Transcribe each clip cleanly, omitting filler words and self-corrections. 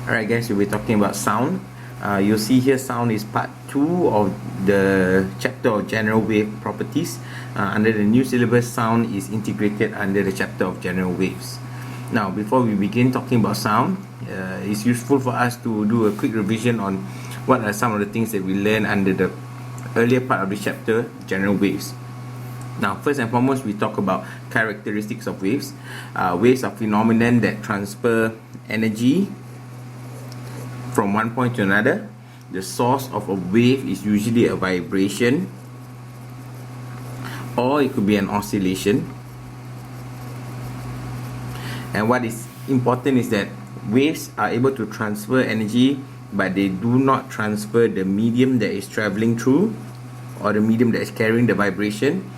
Alright guys, we'll be talking about sound. You'll see here sound is part 2 of the chapter of general wave properties. Under the new syllabus, sound is integrated under the chapter of general waves. Now, before we begin talking about sound, it's useful for us to do a quick revision on what are some of the things that we learned under the earlier part of the chapter, general waves. Now, first and foremost, we talk about characteristics of waves. Waves are phenomena that transfer energy from one point to another. The source of a wave is usually a vibration, or it could be an oscillation. And what is important is that waves are able to transfer energy, but they do not transfer the medium that is traveling through, or the medium that is carrying the vibration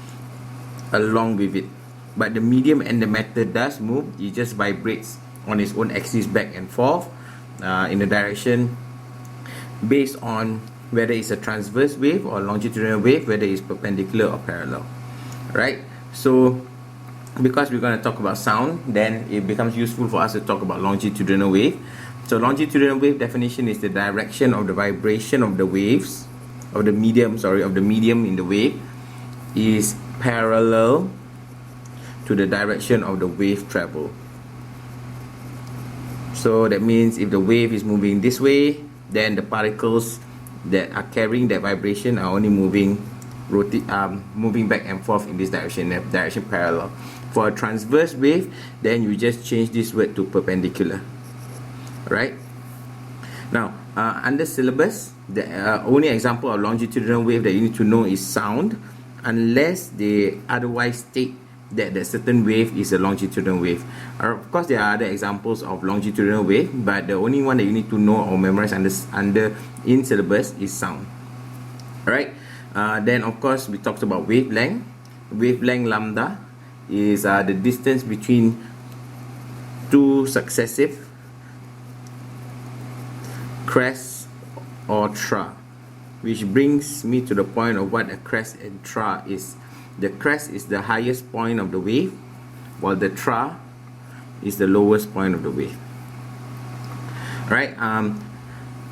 along with it. But the medium and the matter does move. It just vibrates on its own axis back and forth in a direction based on whether it's a transverse wave or longitudinal wave, whether it's perpendicular or parallel. Right? So because we're going to talk about sound, then it becomes useful for us to talk about longitudinal wave. So longitudinal wave definition is the direction of the vibration of the waves, of the medium in the wave is parallel to the direction of the wave travel. So that means if the wave is moving this way, then the particles that are carrying that vibration are only moving back and forth in this direction, direction parallel. For a transverse wave, then you just change this word to perpendicular. Right? Now, under syllabus, the only example of longitudinal wave that you need to know is sound, unless they otherwise state that the certain wave is a longitudinal wave. Of course, there are other examples of longitudinal wave, but the only one that you need to know or memorize under in syllabus is sound. Alright. Then of course we talked about wavelength. Wavelength lambda is the distance between two successive crests or tra, which brings me to the point of what a crest and tra is. The crest is the highest point of the wave, while the tra is the lowest point of the wave. Alright,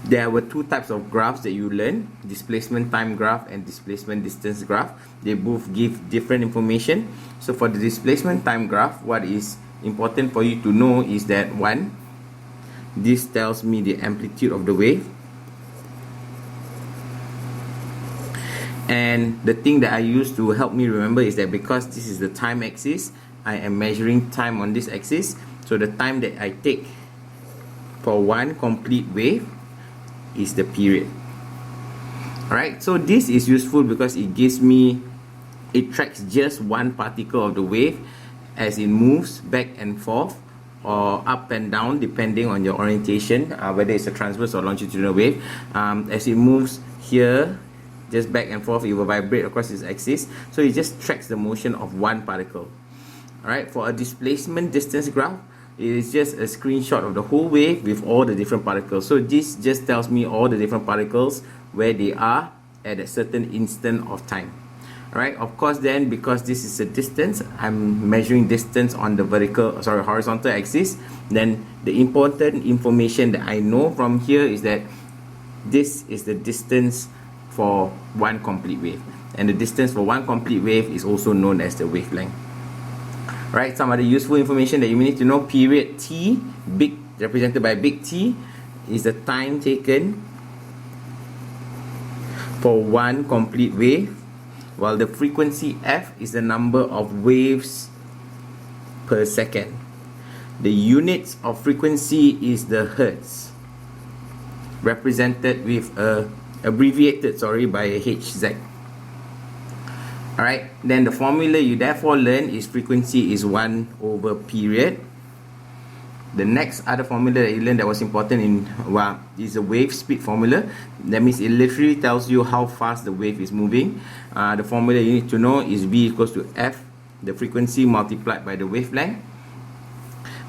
there were two types of graphs that you learn: displacement time graph and displacement distance graph. They both give different information. So for the displacement time graph, what is important for you to know is that one, this tells me the amplitude of the wave. And the thing that I use to help me remember is that because this is the time axis, I am measuring time on this axis. So the time that I take for one complete wave is the period. Alright, so this is useful because it tracks just one particle of the wave as it moves back and forth or up and down depending on your orientation, whether it's a transverse or longitudinal wave. As it moves here, just back and forth, it will vibrate across its axis. So it just tracks the motion of one particle. Alright, for a displacement distance graph, it is just a screenshot of the whole wave with all the different particles. So this just tells me all the different particles where they are at a certain instant of time. Alright, of course then, because this is a distance, I'm measuring distance on the horizontal axis. Then the important information that I know from here is that this is the distance for one complete wave, and the distance for one complete wave is also known as the wavelength. Right, some other useful information that you need to know: period T, big represented by big T, is the time taken for one complete wave, while the frequency F is the number of waves per second. The units of frequency is the hertz, represented with abbreviated by a HZ. Alright, then the formula you therefore learn is frequency is 1 over period. The next other formula that you learn that was important is a wave speed formula. That means it literally tells you how fast the wave is moving. The formula you need to know is V equals to F, the frequency multiplied by the wavelength.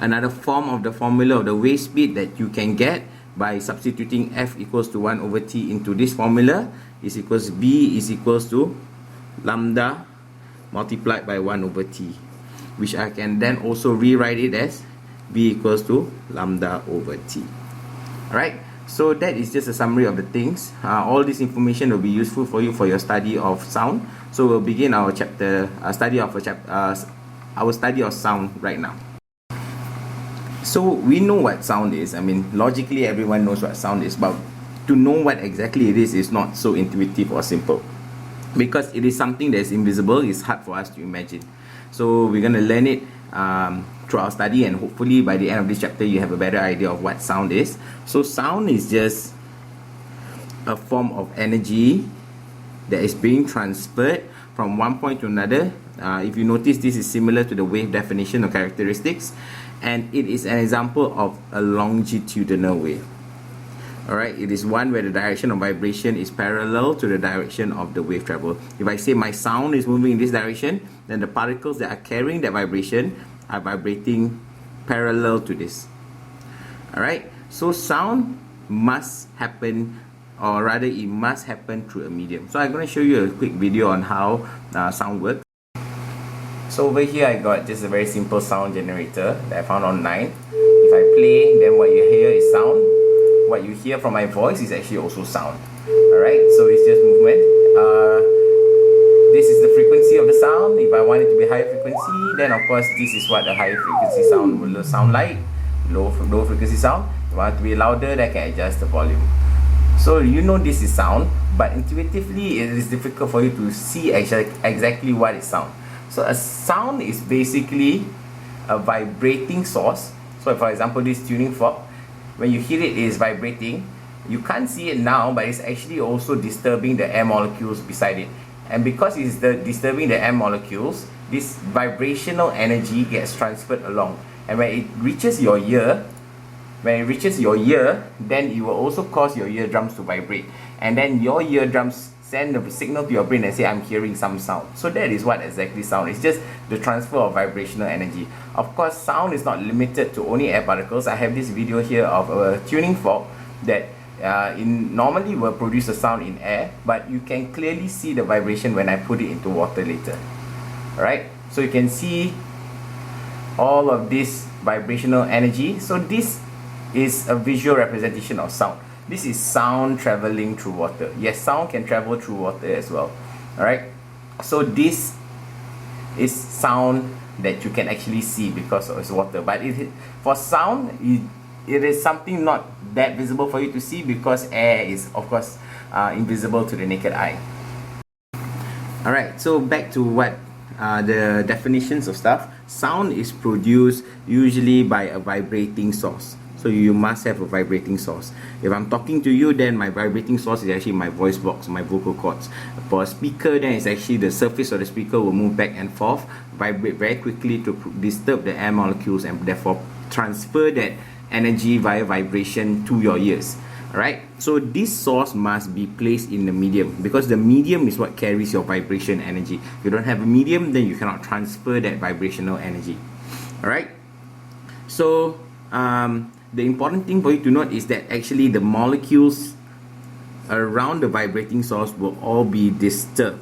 Another form of the formula of the wave speed that you can get by substituting F equals to 1 over T into this formula is equals V is equals to lambda multiplied by 1 over T, which I can then also rewrite it as V equals to lambda over T. Alright, so that is just a summary of the things. All this information will be useful for you for your study of sound. So we'll begin our study of sound right now. So we know what sound is. I mean, logically everyone knows what sound is, but to know what exactly it is not so intuitive or simple, because it is something that is invisible. It's hard for us to imagine. So we're going to learn it through our study, and hopefully by the end of this chapter you have a better idea of what sound is. So sound is just a form of energy that is being transferred from one point to another. If you notice, this is similar to the wave definition or characteristics, and it is an example of a longitudinal wave. Alright, it is one where the direction of vibration is parallel to the direction of the wave travel. If I say my sound is moving in this direction, then the particles that are carrying that vibration are vibrating parallel to this. Alright, so sound must happen, or rather it must happen through a medium. So I'm going to show you a quick video on how sound works. So over here I got just a very simple sound generator that I found online. If I play, then what you hear is sound. What you hear from my voice is actually also sound. Alright, so it's just movement. This is the frequency of the sound. If I want it to be higher frequency, then of course this is what the higher frequency sound will sound like. Low frequency sound. If I want it to be louder, then I can adjust the volume. So you know this is sound, but intuitively it is difficult for you to see exactly what is sound. So a sound is basically a vibrating source. So for example, this tuning fork, when you hear it is vibrating, you can't see it now, but it's actually also disturbing the air molecules beside it. And because it's disturbing the air molecules, this vibrational energy gets transferred along. And when it reaches your ear, then it will also cause your eardrums to vibrate. And then your eardrums send a signal to your brain and say, I'm hearing some sound. So that is what exactly sound is, just the transfer of vibrational energy. Of course, sound is not limited to only air particles. I have this video here of a tuning fork that normally will produce a sound in air, but you can clearly see the vibration when I put it into water later. Alright, so you can see all of this vibrational energy. So this is a visual representation of sound. This is sound traveling through water. Yes, sound can travel through water as well. Alright, so this is sound that you can actually see because it's water. But for sound, it is something not that visible for you to see, because air is of course invisible to the naked eye. Alright, so back to what the definitions of stuff. Sound is produced usually by a vibrating source. So you must have a vibrating source. If I'm talking to you, then my vibrating source is actually my voice box, my vocal cords. For a speaker, then it's actually the surface of the speaker will move back and forth, vibrate very quickly to disturb the air molecules, and therefore transfer that energy via vibration to your ears. Alright, so this source must be placed in the medium, because the medium is what carries your vibration energy. If you don't have a medium, then you cannot transfer that vibrational energy. Alright, so the important thing for you to note is that actually the molecules around the vibrating source will all be disturbed,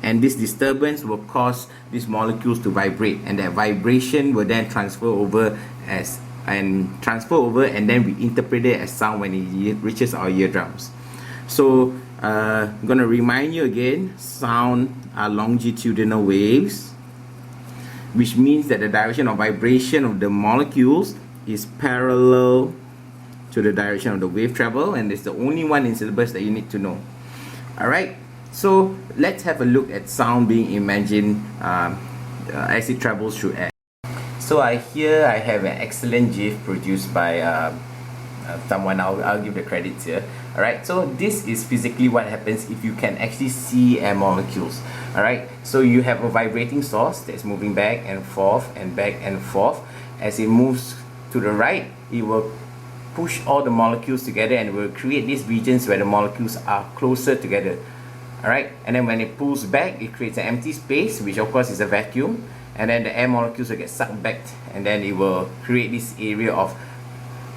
and this disturbance will cause these molecules to vibrate, and that vibration will then transfer over and then we interpret it as sound when it reaches our eardrums. So I'm going to remind you again, sound are longitudinal waves, which means that the direction of vibration of the molecules is parallel to the direction of the wave travel, and it's the only one in syllabus that you need to know. Alright, so let's have a look at sound being imagined as it travels through air. So here I have an excellent GIF produced by someone. I'll give the credits here. Alright, so this is physically what happens if you can actually see air molecules. Alright, so you have a vibrating source that's moving back and forth and back and forth. As it moves to the right, it will push all the molecules together and will create these regions where the molecules are closer together. Alright, and then when it pulls back, it creates an empty space, which of course is a vacuum, and then the air molecules will get sucked back, and then it will create this area of,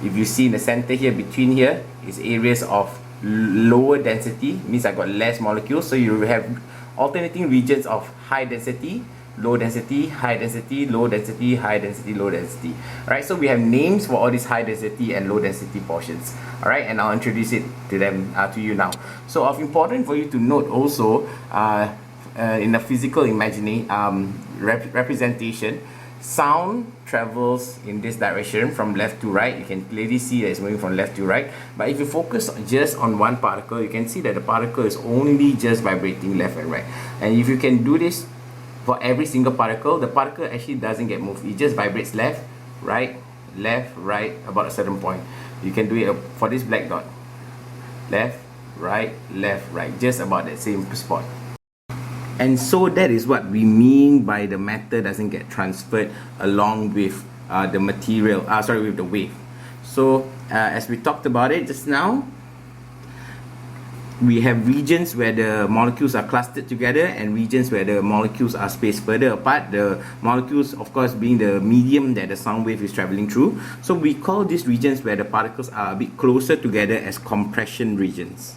if you see in the center here, between here is areas of lower density, means I got less molecules. So you will have alternating regions of high density low density, high density, low density, high density, low density. Alright, so we have names for all these high density and low density portions. Alright, and I'll introduce it to them to you now. So of important for you to note also in the physical imagining representation, sound travels in this direction from left to right. You can clearly see that it's moving from left to right. But if you focus just on one particle, you can see that the particle is only just vibrating left and right. And if you can do this for every single particle, the particle actually doesn't get moved. It just vibrates left, right, about a certain point. You can do it for this black dot. Left, right, just about that same spot. And so that is what we mean by the matter doesn't get transferred along with the material, with the wave. So as we talked about it just now, we have regions where the molecules are clustered together and regions where the molecules are spaced further apart. The molecules, of course, being the medium that the sound wave is traveling through. So we call these regions where the particles are a bit closer together as compression regions,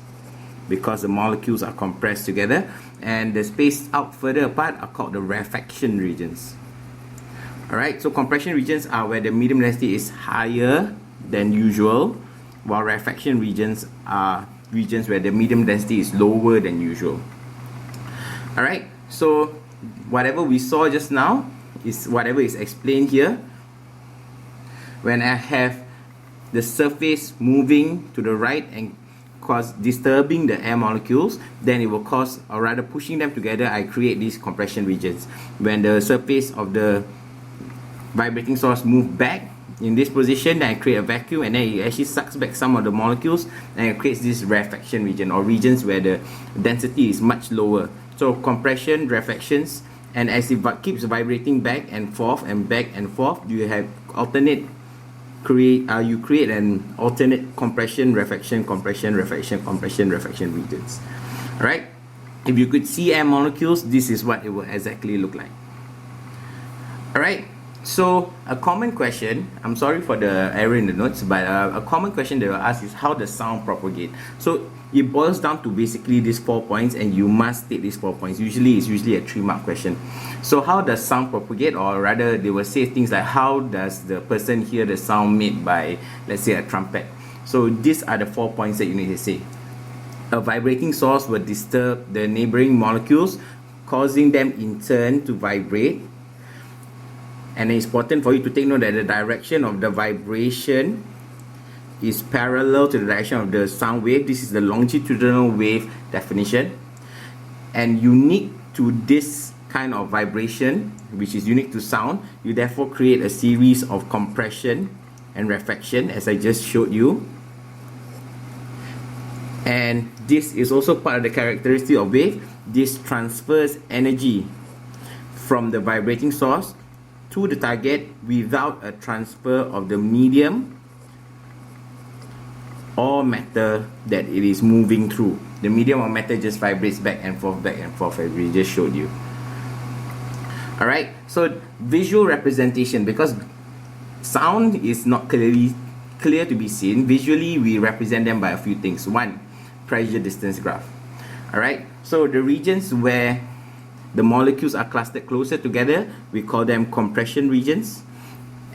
because the molecules are compressed together, and the spaced out further apart are called the rarefaction regions. Alright, so compression regions are where the medium density is higher than usual, while rarefaction regions are regions where the medium density is lower than usual. Alright, so whatever we saw just now is whatever is explained here. When I have the surface moving to the right and disturbing the air molecules, then it will cause, or rather pushing them together, I create these compression regions. When the surface of the vibrating source move back in this position, then I create a vacuum, and then it actually sucks back some of the molecules and it creates this rarefaction region, or regions where the density is much lower. So compression, rarefactions, and as it keeps vibrating back and forth, you have alternate you create an alternate compression, rarefaction, compression, rarefaction, compression, rarefaction regions. Alright, if you could see air molecules, this is what it will exactly look like. Alright, so a common question, I'm sorry for the error in the notes, but a common question they will ask is how does sound propagate? So it boils down to basically these 4 points, and you must state these 4 points. It's usually a 3-mark question. So how does sound propagate, or rather they will say things like how does the person hear the sound made by, let's say, a trumpet. So these are the 4 points that you need to say. A vibrating source will disturb the neighboring molecules, causing them in turn to vibrate. And it's important for you to take note that the direction of the vibration is parallel to the direction of the sound wave. This is the longitudinal wave definition. And unique to this kind of vibration, which is unique to sound, you therefore create a series of compression and rarefaction, as I just showed you. And this is also part of the characteristic of wave. This transfers energy from the vibrating source to the target without a transfer of the medium or matter that it is moving through. The medium or matter just vibrates back and forth, as we just showed you. Alright, so visual representation, because sound is not clear to be seen, visually we represent them by a few things. One, pressure distance graph. Alright, so the regions where the molecules are clustered closer together, we call them compression regions.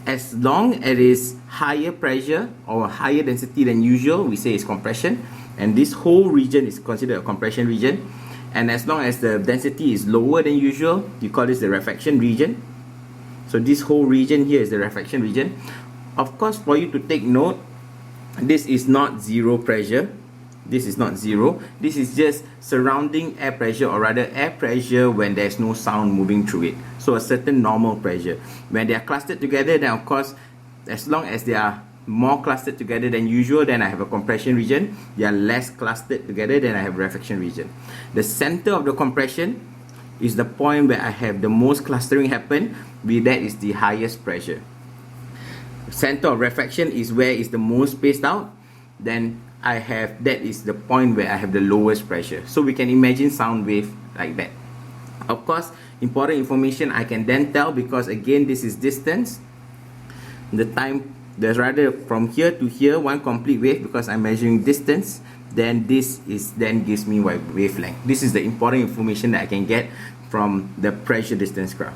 As long as it is higher pressure or higher density than usual, we say it's compression, and this whole region is considered a compression region. And as long as the density is lower than usual, you call this the rarefaction region. So this whole region here is the rarefaction region. Of course, for you to take note, this is not zero pressure. This is not zero. This is just surrounding air pressure, or rather air pressure when there's no sound moving through it. So a certain normal pressure. When they are clustered together, then of course, as long as they are more clustered together than usual, then I have a compression region. They are less clustered together, then I have a rarefaction region. The center of the compression is the point where I have the most clustering happen. With that is the highest pressure. Center of rarefaction is where is the most spaced out. Then that is the point where I have the lowest pressure. So we can imagine sound wave like that. Of course, important information I can then tell, because again this is distance. The time, there's rather from here to here, one complete wave, because I'm measuring distance. Then this is then gives me wavelength. This is the important information that I can get from the pressure distance graph.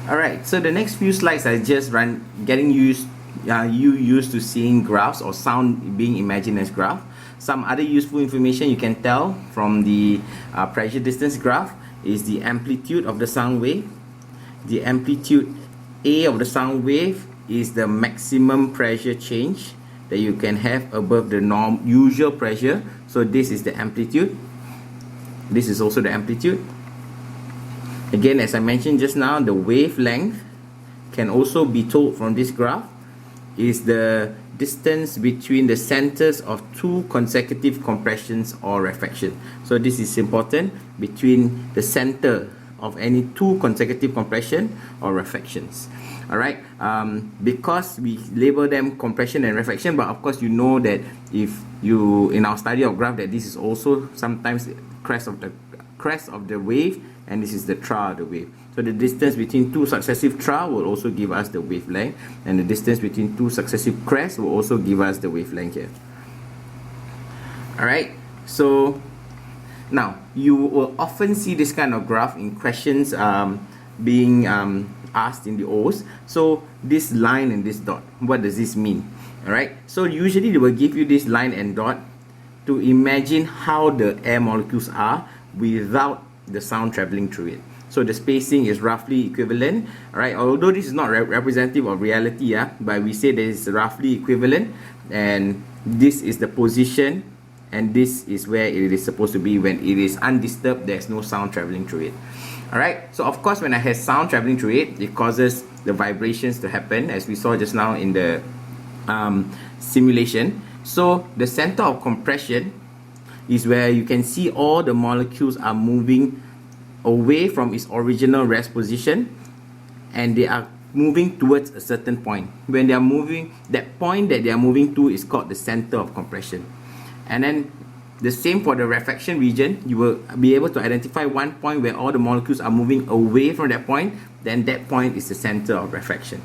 Alright, so the next few slides I just getting you used to seeing graphs or sound being imagined as graph. Some other useful information you can tell from the pressure distance graph is the amplitude of the sound wave. The amplitude A of the sound wave is the maximum pressure change that you can have above the usual pressure. So this is the amplitude. This is also the amplitude. Again, as I mentioned just now, the wavelength can also be told from this graph is the distance between the centers of two consecutive compressions or refraction. So this is important, between the center of any two consecutive compression or refractions. Alright, because we label them compression and refraction, but of course you know that if you, in our study of graph, that this is also sometimes the crest of the wave, and this is the trough of the wave. So the distance between two successive troughs will also give us the wavelength, and the distance between two successive crests will also give us the wavelength here. Alright, so now you will often see this kind of graph in questions being asked in the O's. So this line and this dot, what does this mean? Alright, so usually they will give you this line and dot to imagine how the air molecules are without the sound traveling through it. So the spacing is roughly equivalent, right? Although this is not representative of reality, but we say that it's roughly equivalent, and this is the position, and this is where it is supposed to be when it is undisturbed. There's no sound traveling through it. Alright, so of course when I have sound traveling through it, it causes the vibrations to happen, as we saw just now in the simulation. So the center of compression is where you can see all the molecules are moving away from its original rest position, and they are moving towards a certain point. When they are moving, that point that they are moving to is called the center of compression. And then the same for the refraction region. You will be able to identify one point where all the molecules are moving away from that point, then that point is the center of refraction.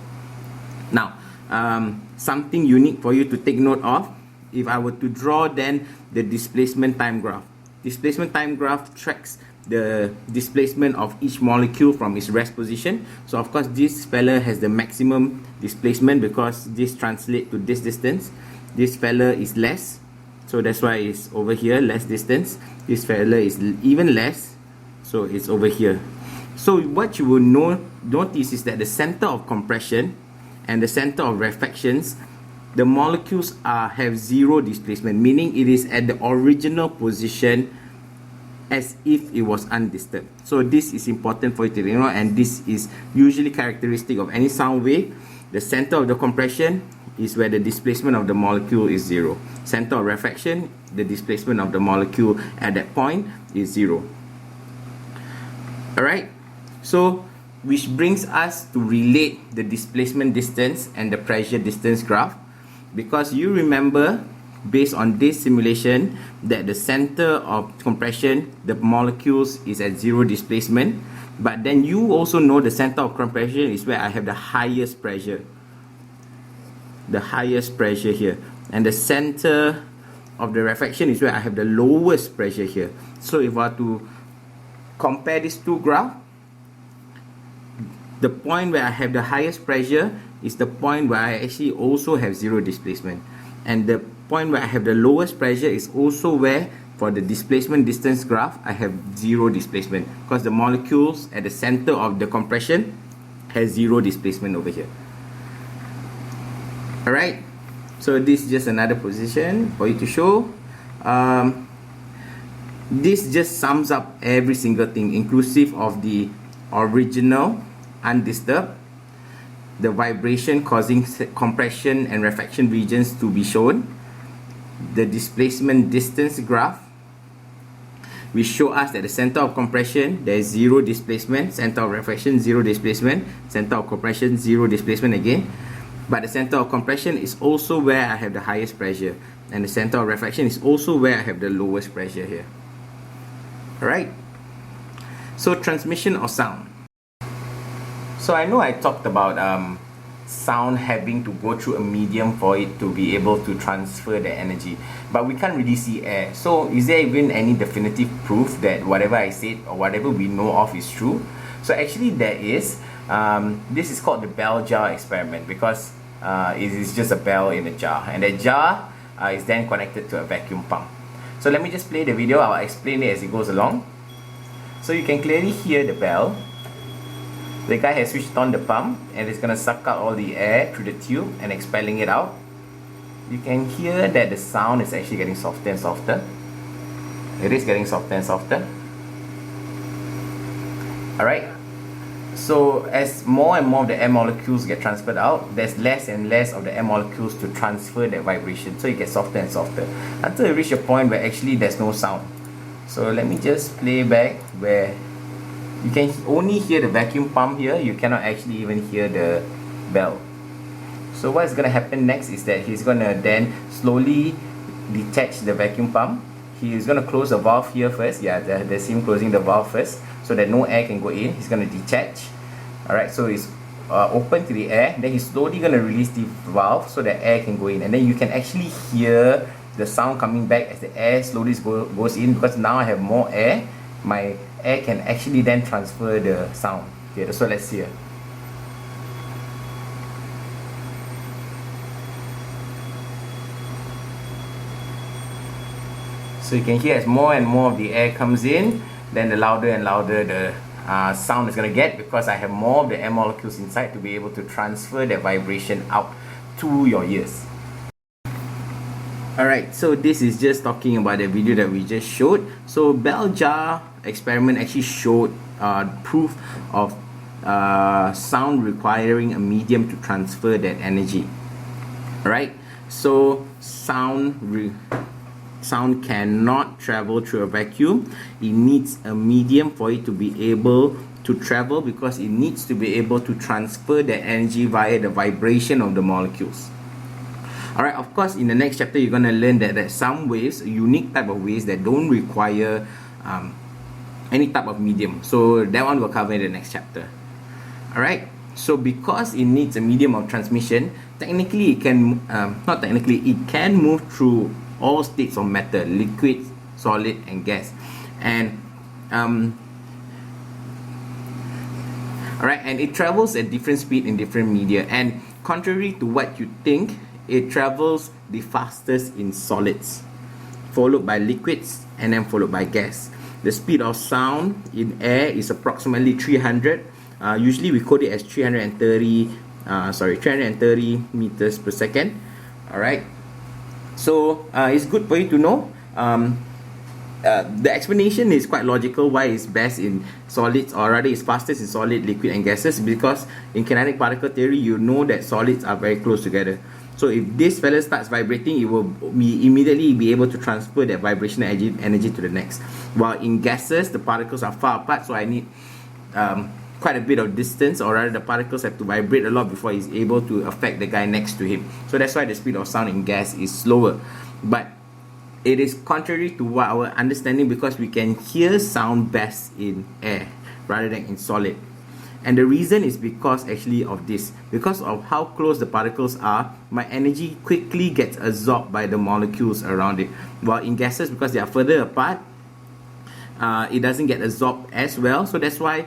Now, something unique for you to take note of, if I were to draw then the displacement time graph. Displacement time graph tracks the displacement of each molecule from its rest position. So of course this fella has the maximum displacement because this translates to this distance. This fella is less, so that's why it's over here, less distance. This fella is even less, so it's over here. So what you will notice is that the center of compression and the center of refractions, the molecules have zero displacement, meaning it is at the original position as if it was undisturbed. So this is important for you to know, and this is usually characteristic of any sound wave. The center of the compression is where the displacement of the molecule is zero. Center of refraction, the displacement of the molecule at that point is zero. Alright, so which brings us to relate the displacement distance and the pressure distance graph, because you remember based on this simulation that the center of compression, the molecules is at zero displacement, but then you also know the center of compression is where I have the highest pressure. The highest pressure here, and the center of the refraction is where I have the lowest pressure here. So if I were to compare these two graphs, the point where I have the highest pressure is the point where I actually also have zero displacement, and the point where I have the lowest pressure is also where, for the displacement distance graph, I have zero displacement, because the molecules at the center of the compression has zero displacement over here. Alright, so this is just another position for you to show. This just sums up every single thing, inclusive of the original undisturbed, the vibration causing compression and refraction regions to be shown, the displacement distance graph, which show us that the center of compression there is zero displacement, center of refraction zero displacement, center of compression zero displacement again, but the center of compression is also where I have the highest pressure, and the center of refraction is also where I have the lowest pressure here. Alright, so transmission of sound. So I know I talked about sound having to go through a medium for it to be able to transfer the energy, but we can't really see air. So is there even any definitive proof that whatever I said or whatever we know of is true? So actually there is. This is called the bell jar experiment, because it is just a bell in a jar, and that jar is then connected to a vacuum pump. So let me just play the video. I'll explain it as it goes along. So you can clearly hear the bell. The guy has switched on the pump, and it's going to suck out all the air through the tube and expelling it out. You can hear that the sound is actually getting softer and softer. It is getting softer and softer. Alright, so as more and more of the air molecules get transferred out, there's less and less of the air molecules to transfer that vibration. So it gets softer and softer until you reach a point where actually there's no sound. So let me just play back where you can only hear the vacuum pump here. You cannot actually even hear the bell. So what's going to happen next is that he's going to then slowly detach the vacuum pump. He's going to close the valve here first. Yeah, there's him closing the valve first so that no air can go in. He's going to detach. Alright, so it's open to the air. Then he's slowly going to release the valve so that air can go in. And then you can actually hear the sound coming back as the air slowly goes in, because now I have more air. My air can actually then transfer the sound. Okay, so let's hear. So you can hear as more and more of the air comes in, then the louder and louder the sound is going to get, because I have more of the air molecules inside to be able to transfer the vibration out to your ears. Alright, so this is just talking about the video that we just showed. So bell jar experiment actually showed proof of sound requiring a medium to transfer that energy. Alright, so sound cannot travel through a vacuum. It needs a medium for it to be able to travel, because it needs to be able to transfer the energy via the vibration of the molecules. Alright, of course, in the next chapter, you're going to learn that there's some waves, a unique type of waves that don't require any type of medium. So that one we'll cover in the next chapter. Alright, so because it needs a medium of transmission, technically it can, not technically, it can move through all states of matter: liquid, solid, and gas. And alright, and it travels at different speed in different media. And contrary to what you think, it travels the fastest in solids, followed by liquids, and then followed by gas. The speed of sound in air is approximately 300. Usually we code it as 330 meters per second. Alright, so it's good for you to know. The explanation is quite logical why it's best in solids, or rather it's fastest in solid, liquid, and gases, because in kinetic particle theory you know that solids are very close together. So if this fella starts vibrating, it will immediately be able to transfer that vibrational energy to the next. While in gases, the particles are far apart, so I need quite a bit of distance, or rather the particles have to vibrate a lot before he's able to affect the guy next to him. So that's why the speed of sound in gas is slower. But it is contrary to our understanding, because we can hear sound best in air rather than in solid. And the reason is because actually of this. Because of how close the particles are, my energy quickly gets absorbed by the molecules around it. While in gases, because they are further apart, it doesn't get absorbed as well. So that's why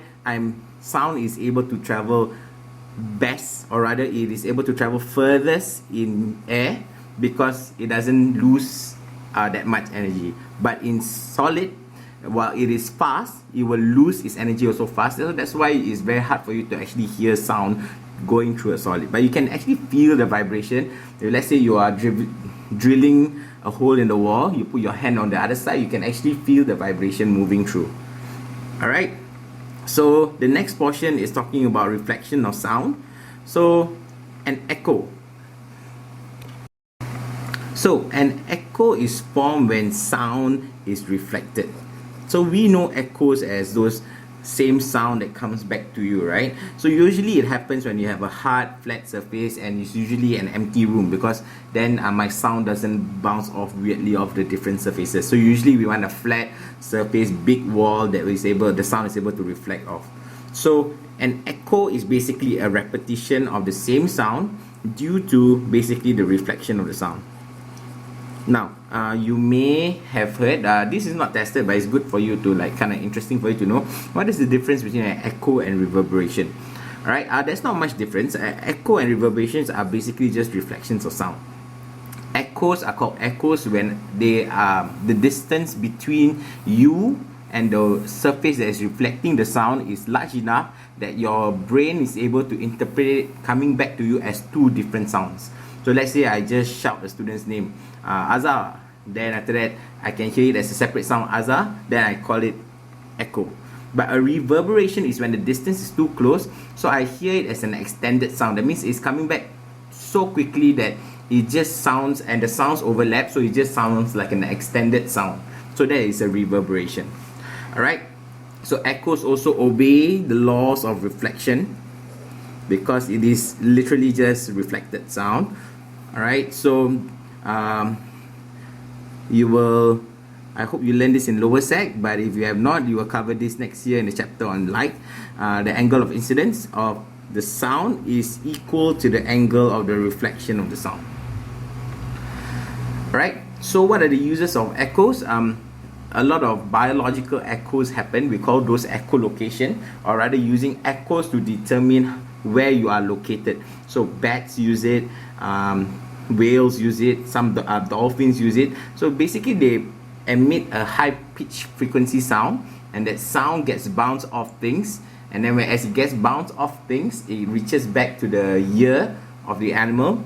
sound is able to travel best, or rather it is able to travel furthest in air, because it doesn't lose that much energy. But in solid, while it is fast, it will lose its energy also fast. So that's why it's very hard for you to actually hear sound going through a solid. But you can actually feel the vibration. If let's say you are drilling a hole in the wall, you put your hand on the other side, you can actually feel the vibration moving through. Alright, so the next portion is talking about reflection of sound. So an echo. So an echo is formed when sound is reflected. So we know echoes as those same sound that comes back to you, right? So usually it happens when you have a hard, flat surface, and it's usually an empty room, because then my sound doesn't bounce off weirdly off the different surfaces. So usually we want a flat surface, big wall that the sound is able to reflect off. So An echo is basically a repetition of the same sound due to basically the reflection of the sound. Now, you may have heard, this is not tested, but it's good for you to like, kind of interesting for you to know, what is the difference between an echo and reverberation. Alright, there's not much difference. Echo and reverberations are basically just reflections of sound. Echoes are called echoes when they are the distance between you and the surface that is reflecting the sound is large enough that your brain is able to interpret it coming back to you as two different sounds. So let's say I just shout the student's name, Azhar, then after that I can hear it as a separate sound, Azhar, then I call it echo. But a reverberation is when the distance is too close, so I hear it as an extended sound. That means it's coming back so quickly that it just sounds, and the sounds overlap, so it just sounds like an extended sound. So that is a reverberation. Alright, so echoes also obey the laws of reflection because it is literally just reflected sound. Alright, so you will, I hope you learn this in lower sec, but if you have not, you will cover this next year in the chapter on light. The angle of incidence of the sound is equal to the angle of the reflection of the sound. Alright, so what are the uses of echoes? A lot of biological echoes happen. We call those echolocation, or rather using echoes to determine where you are located. So bats use it, whales use it, some dolphins use it. So basically they emit a high pitch frequency sound, and that sound gets bounced off things, and then as it gets bounced off things, it reaches back to the ear of the animal,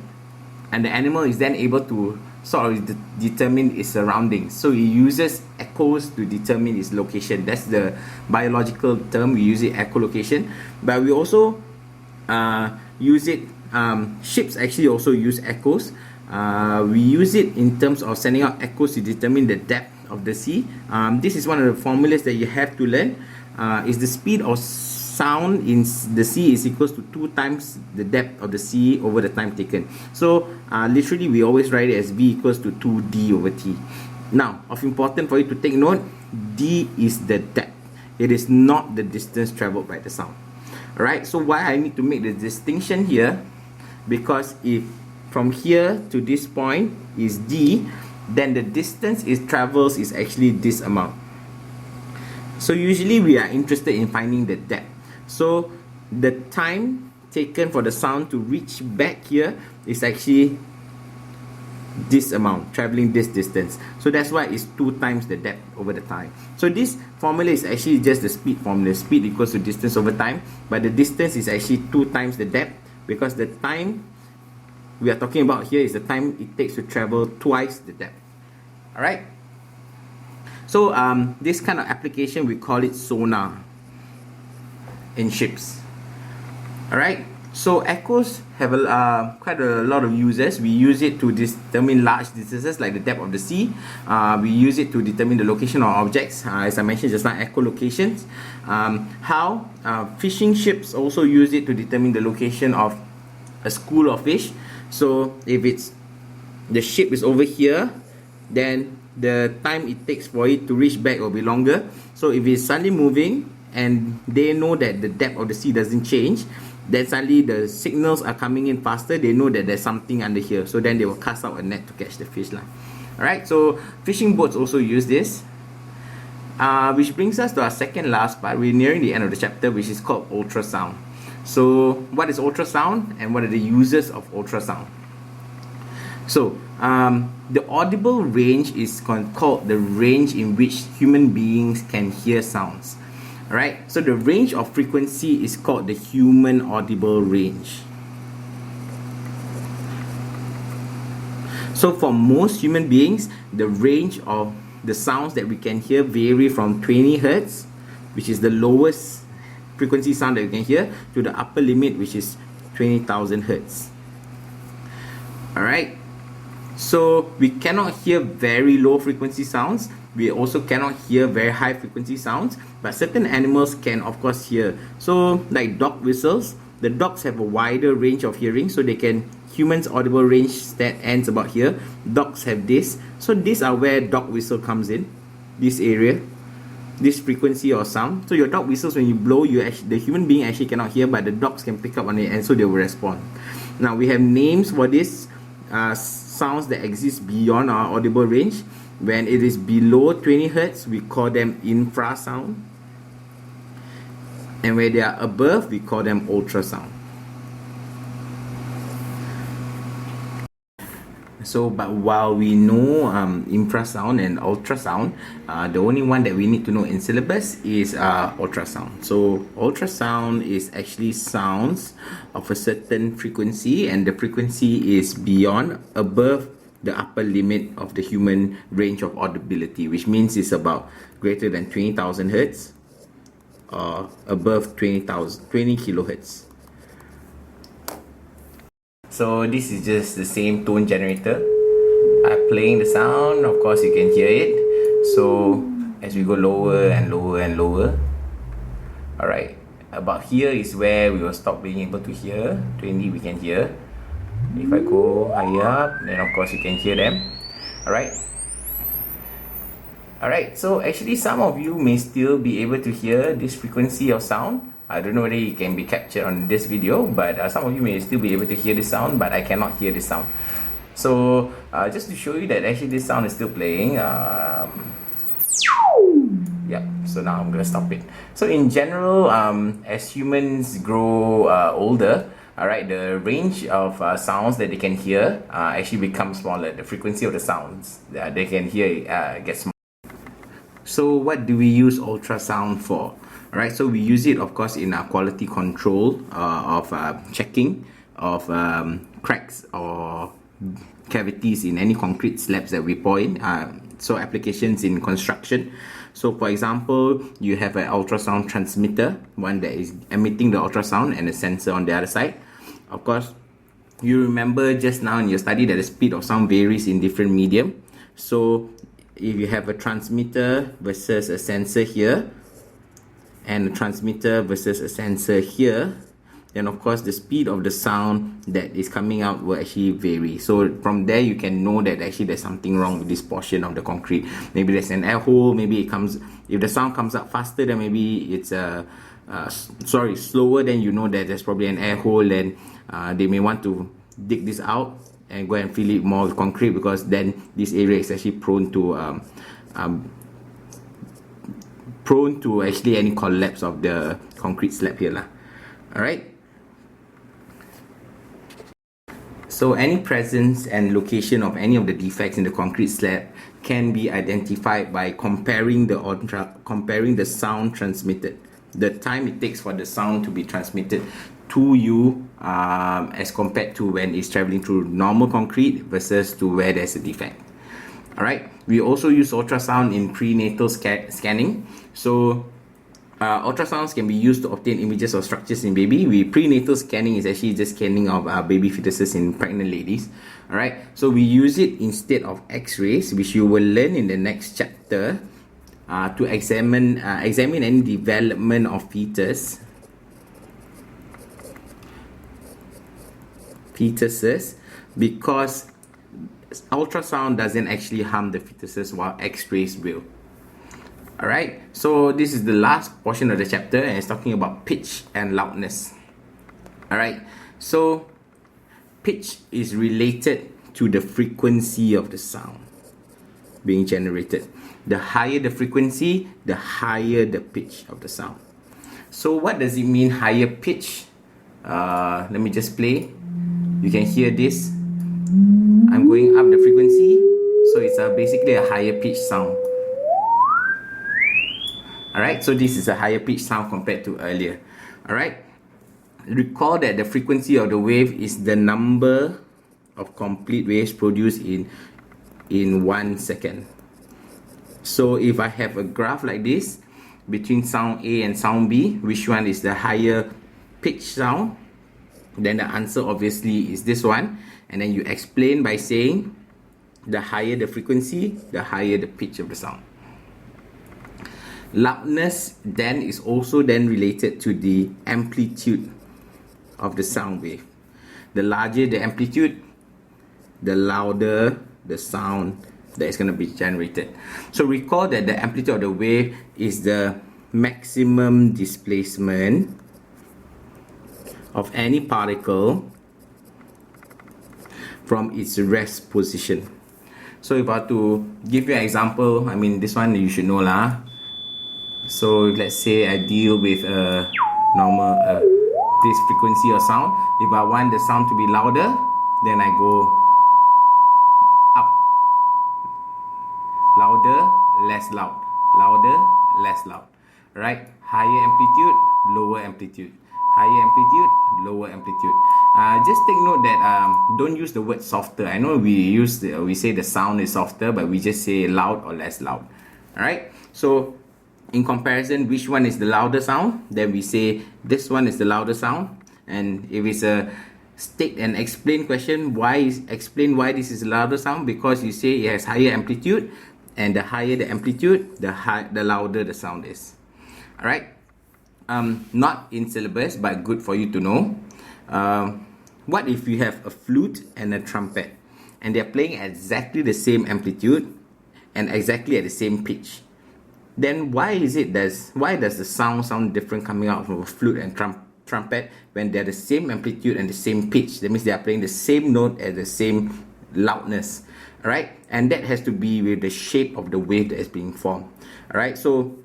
and the animal is then able to sort of determine its surroundings. So it uses echoes to determine its location. That's the biological term. We use it, echolocation. But we also use it, ships actually also use echoes. We use it in terms of sending out echoes to determine the depth of the sea. This is one of the formulas that you have to learn. Is the speed of sound in the sea is equals to 2 times the depth of the sea over the time taken. So literally we always write it as V equals to 2D over T. Now, of important for you to take note, D is the depth. It is not the distance traveled by the sound. Alright, so why I need to make the distinction here, because if from here to this point is D, then the distance it travels is actually this amount. So usually we are interested in finding the depth. So the time taken for the sound to reach back here is actually this amount, traveling this distance. So that's why it's 2 times the depth over the time. So this formula is actually just the speed formula. Speed equals to distance over time, but the distance is actually 2 times the depth, because the time we are talking about here is the time it takes to travel twice the depth. Alright? So this kind of application, we call it sonar in ships. Alright, so echoes have quite a lot of uses. We use it to determine large distances like the depth of the sea. We use it to determine the location of objects, as I mentioned just now, echolocations. Fishing ships also use it to determine the location of a school of fish. So if it's the ship is over here, then the time it takes for it to reach back will be longer. So if it's suddenly moving and they know that the depth of the sea doesn't change, then suddenly the signals are coming in faster, they know that there's something under here, so then they will cast out a net to catch the fish. Alright, so fishing boats also use this, which brings us to our second last part. We're nearing the end of the chapter, which is called ultrasound. So what is ultrasound and what are the uses of ultrasound? So the audible range is called the range in which human beings can hear sounds. Alright, so the range of frequency is called the human audible range. So for most human beings, the range of the sounds that we can hear vary from 20 Hz, which is the lowest frequency sound that you can hear, to the upper limit, which is 20,000 Hz. Alright, so we cannot hear very low frequency sounds. We also cannot hear very high frequency sounds, but certain animals can of course hear. So like dog whistles, the dogs have a wider range of hearing, so they can, humans audible range that ends about here, dogs have this. So these are where dog whistle comes in, this area. this frequency or sound. So your dog whistles when you blow, the human being actually cannot hear, but the dogs can pick up on it, and so they will respond. Now we have names for this sounds that exist beyond our audible range. When it is below 20 Hz, we call them infrasound, and when they are above, we call them ultrasound. So, but while we know infrasound and ultrasound, the only one that we need to know in syllabus is ultrasound. So, ultrasound is actually sounds of a certain frequency, and the frequency is above the upper limit of the human range of audibility, which means it's about greater than 20,000 Hz or above 20 kilohertz. So this is just the same tone generator. I'm playing the sound, of course you can hear it. So as we go lower and lower and lower, alright, about here is where we will stop being able to hear. 20 we can hear. If I go higher up, then of course you can hear them. Alright. Alright, so actually some of you may still be able to hear this frequency of sound. I don't know whether it can be captured on this video, but some of you may still be able to hear this sound, but I cannot hear this sound. So just to show you that actually this sound is still playing. Yeah, so now I'm going to stop it. So in general, as humans grow older, alright, the range of sounds that they can hear actually becomes smaller. The frequency of the sounds they can hear gets smaller. So what do we use ultrasound for? Alright, so we use it of course in our quality control of checking of cracks or cavities in any concrete slabs that we pour in. So applications in construction. So for example, you have an ultrasound transmitter, one that is emitting the ultrasound, and a sensor on the other side. Of course, you remember just now in your study that the speed of sound varies in different medium. So if you have a transmitter versus a sensor here, and a transmitter versus a sensor here, then of course the speed of the sound that is coming out will actually vary. So from there you can know that actually there's something wrong with this portion of the concrete. Maybe there's an air hole, maybe if the sound comes up faster, then maybe it's slower, then you know that there's probably an air hole. Then they may want to dig this out and go and fill it more with concrete, because then this area is actually prone to actually any collapse of the concrete slab here lah. Alright. So any presence and location of any of the defects in the concrete slab can be identified by comparing the sound transmitted, the time it takes for the sound to be transmitted to you as compared to when it's traveling through normal concrete versus to where there's a defect. Alright, we also use ultrasound in prenatal scanning. So ultrasounds can be used to obtain images of structures in baby. Prenatal scanning is actually just scanning of baby fetuses in pregnant ladies. Alright, so we use it instead of x-rays, which you will learn in the next chapter, to examine any development of fetuses, because ultrasound doesn't actually harm the fetuses while x-rays will. Alright, so this is the last portion of the chapter, and it's talking about pitch and loudness. Alright, so pitch is related to the frequency of the sound being generated. The higher the frequency, the higher the pitch of the sound. So what does it mean, higher pitch? Let me just play. You can hear this. I'm going up the frequency, so it's basically a higher pitch sound. Alright, so this is a higher pitch sound compared to earlier. Alright, recall that the frequency of the wave is the number of complete waves produced in 1 second. So if I have a graph like this between sound A and sound B, which one is the higher pitch sound? Then the answer obviously is this one. And then you explain by saying the higher the frequency, the higher the pitch of the sound. Loudness then is also then related to the amplitude of the sound wave. The larger the amplitude, the louder the sound that is going to be generated. So recall that the amplitude of the wave is the maximum displacement of any particle from its rest position. So if I were to give you an example, I mean this one you should know lah. So let's say I deal with a normal this frequency of sound. If I want the sound to be louder, then I go up. Louder, less loud. Louder, less loud. Right? Higher amplitude, lower amplitude. Higher amplitude, lower amplitude. Just take note that don't use the word softer. I know we say the sound is softer, but we just say loud or less loud. Alright? So in comparison, which one is the louder sound? Then we say this one is the louder sound. And if it's a state and explain question, explain why this is a louder sound? Because you say it has higher amplitude, and the higher the amplitude, the louder the sound is. Alright? Not in syllabus, but good for you to know. What if you have a flute and a trumpet, and they're playing at exactly the same amplitude and exactly at the same pitch? Then why does the sound different coming out from a flute and trumpet when they're the same amplitude and the same pitch? That means they are playing the same note at the same loudness. Alright? And that has to be with the shape of the wave that is being formed. Alright? So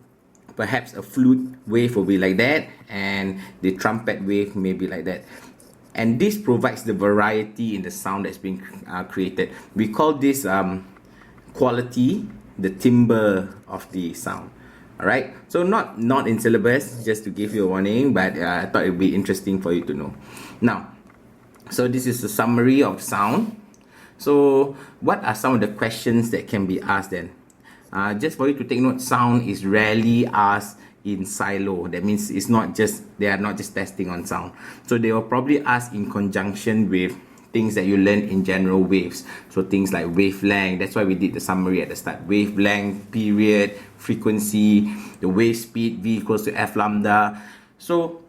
perhaps a flute wave will be like that, and the trumpet wave may be like that. And this provides the variety in the sound that's being created. We call this quality the timbre of the sound. Alright, so not in syllabus, just to give you a warning, but I thought it would be interesting for you to know. Now, so this is a summary of sound. So what are some of the questions that can be asked then? Just for you to take note, sound is rarely asked in silo. That means they are not just testing on sound. So they will probably ask in conjunction with things that you learn in general waves. So things like wavelength, that's why we did the summary at the start. Wavelength, period, frequency, the wave speed, V equals to F lambda. So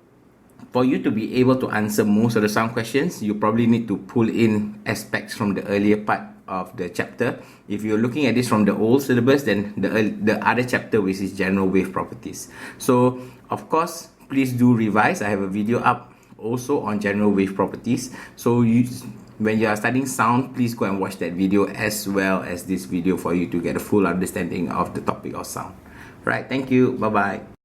for you to be able to answer most of the sound questions, you probably need to pull in aspects from the earlier part of the chapter. If you're looking at this from the old syllabus, then the other chapter, which is general wave properties. So of course, please do revise. I have a video up also on general wave properties. So when you are studying sound, please go and watch that video as well as this video for you to get a full understanding of the topic of sound. Right, thank you, bye bye.